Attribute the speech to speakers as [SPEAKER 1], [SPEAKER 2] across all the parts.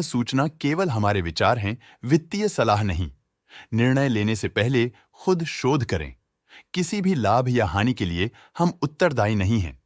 [SPEAKER 1] सूचना केवल हमारे विचार हैं, वित्तीय सलाह नहीं। निर्णय लेने से पहले खुद शोध करें। किसी भी लाभ या हानि के लिए हम उत्तरदायी नहीं हैं।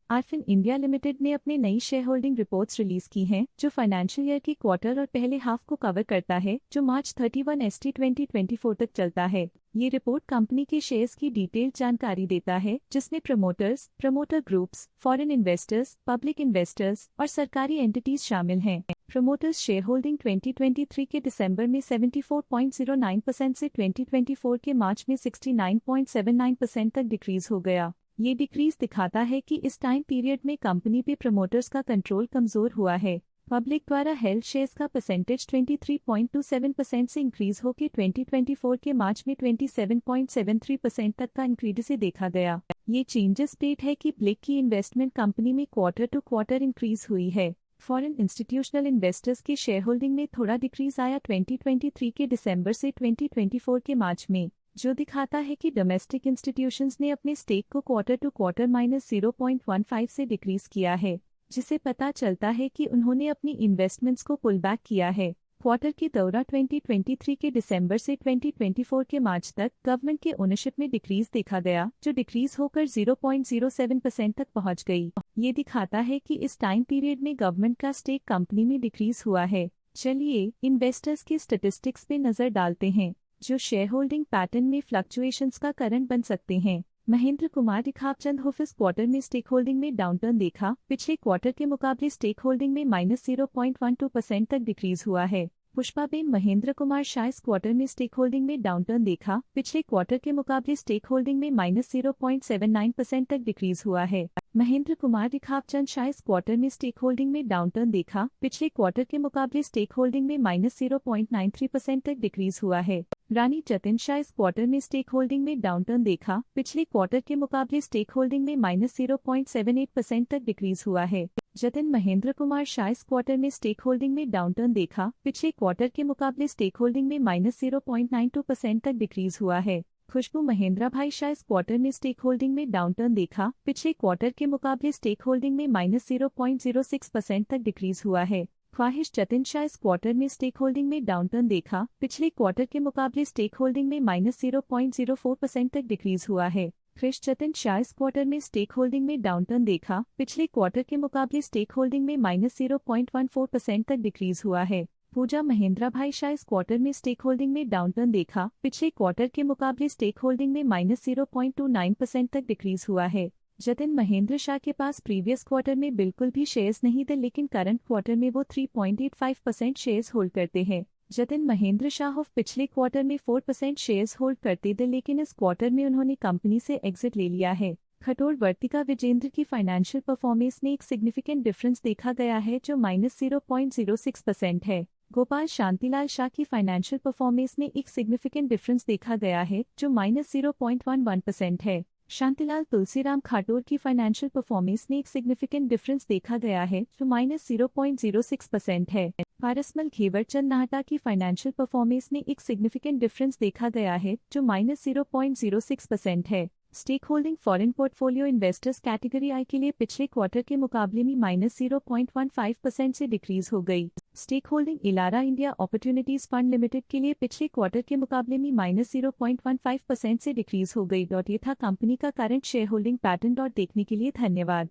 [SPEAKER 2] आरफिन इंडिया लिमिटेड ने अपनी नई शेयर होल्डिंग रिपोर्ट्स रिलीज की हैं, जो फाइनेंशियल ईयर की क्वार्टर और पहले हाफ को कवर करता है, जो मार्च 31 ST 2024 तक चलता है। ये रिपोर्ट कंपनी के शेयर्स की डिटेल्ड जानकारी देता है, जिसमें promoters, promoter groups, foreign investors, public investors और सरकारी एंटिटीज शामिल हैं। प्रमोटर्स शेयर होल्डिंग 2023 के दिसंबर में 74.09% से 2024 के मार्च में 69.79% तक डिक्रीज हो गया। ये डिक्रीज दिखाता है कि इस टाइम पीरियड में कंपनी पे प्रमोटर्स का कंट्रोल कमजोर हुआ है। पब्लिक द्वारा हेल्ड शेयर्स का परसेंटेज 23.27% से इंक्रीज होकर 2024 के मार्च में 27.73% तक का इंक्रीज से देखा गया। ये चेंजेस स्टेट है कि ब्लिक की इन्वेस्टमेंट कंपनी में क्वार्टर टू क्वार्टर इंक्रीज हुई है। फॉरेन इंस्टीट्यूशनल इन्वेस्टर्स के शेयर होल्डिंग में थोड़ा डिक्रीज आया 2023 के दिसंबर से 2024 के मार्च में, जो दिखाता है कि डोमेस्टिक इंस्टीट्यूशंस ने अपने स्टेक को क्वार्टर टू क्वार्टर -0.15 से डिक्रीज किया है, जिसे पता चलता है कि उन्होंने अपनी इन्वेस्टमेंट्स को पुल बैक किया है। क्वार्टर के दौरान 2023 के दिसंबर से 2024 के मार्च तक गवर्नमेंट के ओनरशिप में डिक्रीज देखा गया, जो डिक्रीज होकर 0.07% तक पहुंच गई। ये दिखाता है कि इस टाइम पीरियड में गवर्नमेंट का स्टेक कंपनी में डिक्रीज हुआ है। चलिए इन्वेस्टर्स की स्टेटिस्टिक्स पे नजर डालते हैं, जो शेयर होल्डिंग पैटर्न में फ्लक्चुएशंस का कारण बन सकते हैं। महेंद्र कुमार दिखापचंद होफिस क्वार्टर में स्टेक होल्डिंग में डाउनटर्न देखा। पिछले क्वार्टर के मुकाबले स्टेक होल्डिंग में -0.12% तक डिक्रीज हुआ है। पुष्पाबेन महेंद्र कुमार शाह इस क्वार्टर में स्टेक होल्डिंग में डाउनटर्न देखा। पिछले क्वार्टर के मुकाबले स्टेक होल्डिंग में -0.79% तक डिक्रीज हुआ है। महेंद्र कुमार दिखापचंद शाह इस क्वार्टर में स्टेक होल्डिंग में डाउनटर्न देखा। पिछले क्वार्टर के मुकाबले स्टेक होल्डिंग में -0.93% तक डिक्रीज हुआ है। रानी जतिन शाह इस क्वार्टर में स्टेक होल्डिंग में डाउनटर्न देखा। पिछले क्वार्टर के मुकाबले स्टेक होल्डिंग में -0.78% तक डिक्रीज हुआ है। जतिन महेंद्र कुमार शाह इस क्वार्टर में स्टेक होल्डिंग में डाउनटर्न देखा। पिछले क्वार्टर के मुकाबले स्टेक होल्डिंग में -0.92% तक डिक्रीज हुआ है। खुशबू महेंद्र भाई शाह इस क्वार्टर में स्टेक होल्डिंग में डाउनटर्न देखा। पिछले क्वार्टर के मुकाबले स्टेक होल्डिंग में -0.06% तक डिक्रीज हुआ है। ख्वाहिश जतिन शाह इस क्वार्टर में स्टेक होल्डिंग में डाउनटर्न देखा। पिछले क्वार्टर के मुकाबले स्टेक होल्डिंग में -0.04% तक डिक्रीज हुआ है। क्रिश जतिन शाह इस क्वार्टर में स्टेक होल्डिंग में डाउनटर्न देखा। पिछले क्वार्टर के मुकाबले स्टेक होल्डिंग में -0.14% तक डिक्रीज हुआ है। पूजा महेंद्र भाई शाह इस क्वार्टर में स्टेक होल्डिंग में डाउनटर्न देखा। पिछले क्वार्टर के मुकाबले स्टेक होल्डिंग में -0.29% तक डिक्रीज हुआ है। जतिन महेंद्र शाह के पास प्रीवियस क्वार्टर में बिल्कुल भी शेयर्स नहीं थे, लेकिन करंट क्वार्टर में वो 3.85% शेयर्स होल्ड करते हैं। जतिन महेंद्र शाह पिछले क्वार्टर में 4% शेयर्स होल्ड करते थे, लेकिन इस क्वार्टर में उन्होंने कंपनी से एग्जिट ले लिया है। खटोर वर्तिका विजेंद्र की फाइनेंशियल परफॉर्मेंस में एक सिग्निफिकेंट डिफरेंस देखा गया है, जो -0.06% है। गोपाल शांतिलाल शाह की फाइनेंशियल परफॉर्मेंस में एक सिग्निफिकेंट डिफरेंस देखा गया है, जो -0.11% है। शांतिलाल तुलसीराम खाटोर की फाइनेंशियल परफॉर्मेंस में एक सिग्निफिकेंट डिफरेंस देखा गया है, जो -0.06% है। पारसमल घेवरचंद नाहटा की फाइनेंशियल परफॉर्मेंस में एक सिग्निफिकेंट डिफरेंस देखा गया है, जो -0.06% है। Stake holding foreign portfolio investors category I के लिए पिछले क्वार्टर के मुकाबले में -0.15% से डिक्रीज हो गई। Stake holding Elara India opportunities fund limited के लिए पिछले क्वार्टर के मुकाबले में -0.15% से डिक्रीज हो गई। ये था कंपनी का करंट शेयर होल्डिंग पैटर्न। देखने के लिए धन्यवाद।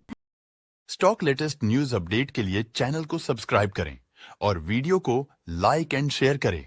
[SPEAKER 1] स्टॉक लेटेस्ट न्यूज अपडेट के लिए चैनल को सब्सक्राइब करें और वीडियो को लाइक एंड शेयर करें।